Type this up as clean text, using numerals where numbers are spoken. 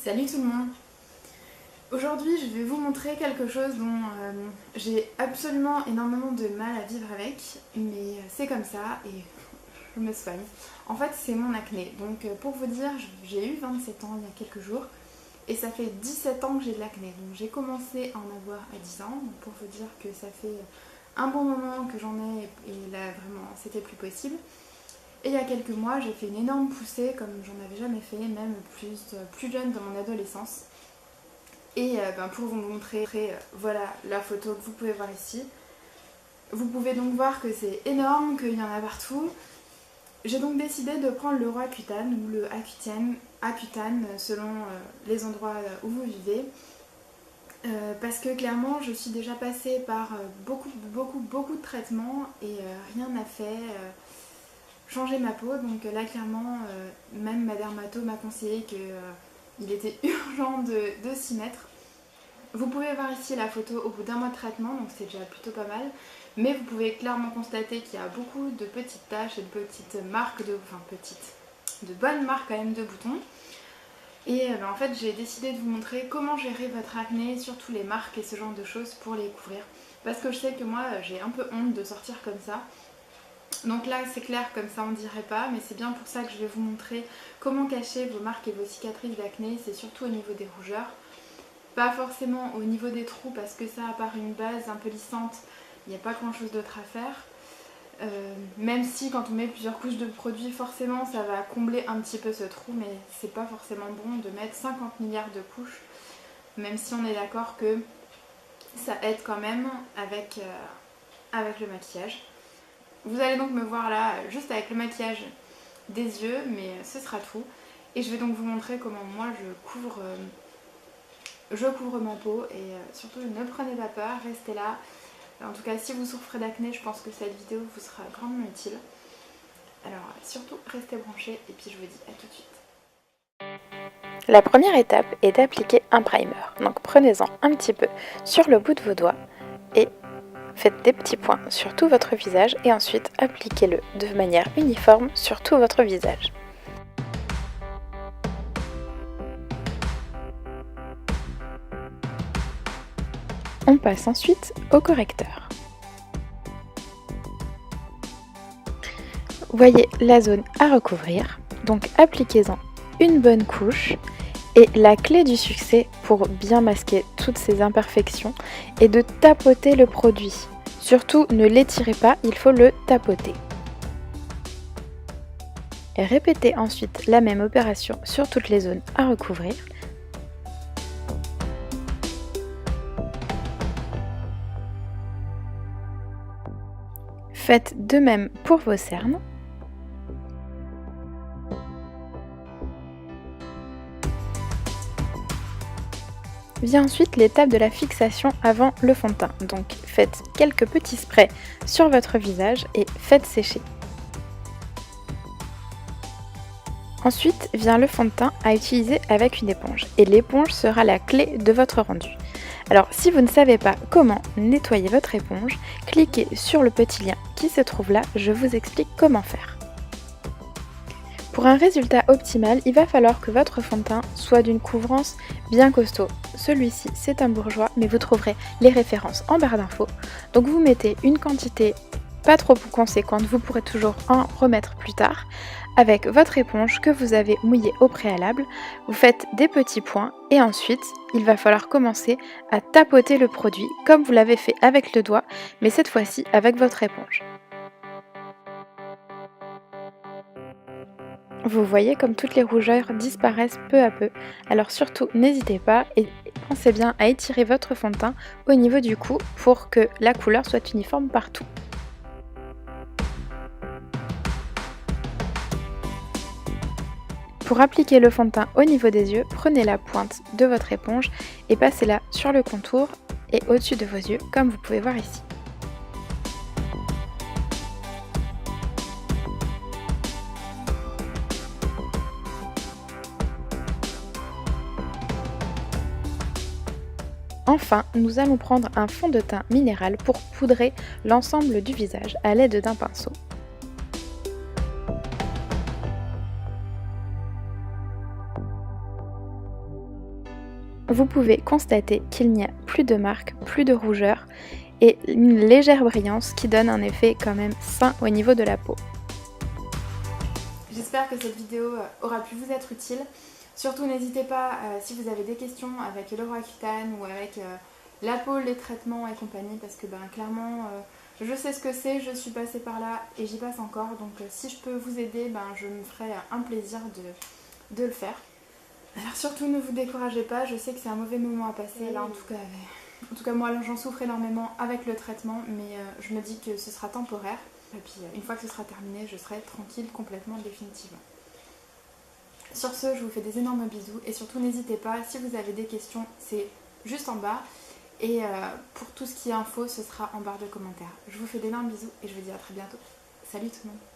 Salut tout le monde. Aujourd'hui je vais vous montrer quelque chose dont j'ai absolument énormément de mal à vivre avec, mais c'est comme ça et je me soigne. En fait c'est mon acné, donc pour vous dire j'ai eu 27 ans il y a quelques jours et ça fait 17 ans que j'ai de l'acné. Donc j'ai commencé à en avoir à 10 ans, donc pour vous dire que ça fait un bon moment que j'en ai et là vraiment c'était plus possible. Et il y a quelques mois, j'ai fait une énorme poussée comme j'en avais jamais fait, même plus jeune dans mon adolescence. Et pour vous montrer, voilà la photo que vous pouvez voir ici. Vous pouvez donc voir que c'est énorme, qu'il y en a partout. J'ai donc décidé de prendre le Roaccutane ou le Accutane selon les endroits où vous vivez. Parce que clairement je suis déjà passée par beaucoup de traitements et rien n'a fait changer ma peau. Donc là clairement même ma dermato m'a conseillé qu'il était urgent de s'y mettre. Vous pouvez voir ici la photo au bout d'un mois de traitement, donc c'est déjà plutôt pas mal. Mais vous pouvez clairement constater qu'il y a beaucoup de petites taches et de petites marques, de bonnes marques quand même de boutons. Et en fait j'ai décidé de vous montrer comment gérer votre acné, surtout les marques et ce genre de choses pour les couvrir. Parce que je sais que moi j'ai un peu honte de sortir comme ça. Donc là c'est clair, comme ça on dirait pas, mais c'est bien pour ça que je vais vous montrer comment cacher vos marques et vos cicatrices d'acné. C'est surtout au niveau des rougeurs. Pas forcément au niveau des trous parce que ça, à part une base un peu lissante, il n'y a pas grand chose d'autre à faire. Même si quand on met plusieurs couches de produits, forcément ça va combler un petit peu ce trou, mais c'est pas forcément bon de mettre 50 milliards de couches, même si on est d'accord que ça aide quand même avec le maquillage. Vous allez donc me voir là juste avec le maquillage des yeux, mais ce sera tout. Et je vais donc vous montrer comment moi je couvre ma peau et surtout ne prenez pas peur, restez là. En tout cas si vous souffrez d'acné, je pense que cette vidéo vous sera grandement utile. Alors surtout restez branchés et puis je vous dis à tout de suite. La première étape est d'appliquer un primer. Donc prenez-en un petit peu sur le bout de vos doigts et faites des petits points sur tout votre visage et ensuite appliquez-le de manière uniforme sur tout votre visage. On passe ensuite au correcteur. Voyez la zone à recouvrir, donc appliquez-en une bonne couche. Et la clé du succès pour bien masquer toutes ces imperfections est de tapoter le produit. Surtout, ne l'étirez pas, il faut le tapoter. Et répétez ensuite la même opération sur toutes les zones à recouvrir. Faites de même pour vos cernes. Vient ensuite l'étape de la fixation avant le fond de teint. Donc faites quelques petits sprays sur votre visage et faites sécher. Ensuite vient le fond de teint à utiliser avec une éponge. Et l'éponge sera la clé de votre rendu. Alors si vous ne savez pas comment nettoyer votre éponge, cliquez sur le petit lien qui se trouve là, je vous explique comment faire. Pour un résultat optimal, il va falloir que votre fond de teint soit d'une couvrance bien costaud. Celui-ci, c'est un bourgeois, mais vous trouverez les références en barre d'infos. Donc vous mettez une quantité pas trop conséquente, vous pourrez toujours en remettre plus tard. Avec votre éponge que vous avez mouillée au préalable, vous faites des petits points et ensuite, il va falloir commencer à tapoter le produit comme vous l'avez fait avec le doigt, mais cette fois-ci avec votre éponge. Vous voyez comme toutes les rougeurs disparaissent peu à peu, alors surtout n'hésitez pas et pensez bien à étirer votre fond de teint au niveau du cou pour que la couleur soit uniforme partout. Pour appliquer le fond de teint au niveau des yeux, prenez la pointe de votre éponge et passez-la sur le contour et au-dessus de vos yeux comme vous pouvez voir ici. Enfin, nous allons prendre un fond de teint minéral pour poudrer l'ensemble du visage à l'aide d'un pinceau. vous pouvez constater qu'il n'y a plus de marques, plus de rougeur et une légère brillance qui donne un effet quand même sain au niveau de la peau. J'espère que cette vidéo aura pu vous être utile. Surtout n'hésitez pas si vous avez des questions avec le Roaccutane ou avec la peau, les traitements et compagnie, parce que clairement je sais ce que c'est, je suis passée par là et j'y passe encore, donc si je peux vous aider, je me ferai un plaisir de le faire. Alors surtout ne vous découragez pas, je sais que c'est un mauvais moment à passer, là en tout cas moi j'en souffre énormément avec le traitement, mais je me dis que ce sera temporaire, et puis une fois que ce sera terminé, je serai tranquille complètement, définitivement. Sur ce, je vous fais des énormes bisous et surtout n'hésitez pas, si vous avez des questions, c'est juste en bas. Et pour tout ce qui est info, ce sera en barre de commentaires. Je vous fais d'énormes bisous et je vous dis à très bientôt. Salut tout le monde!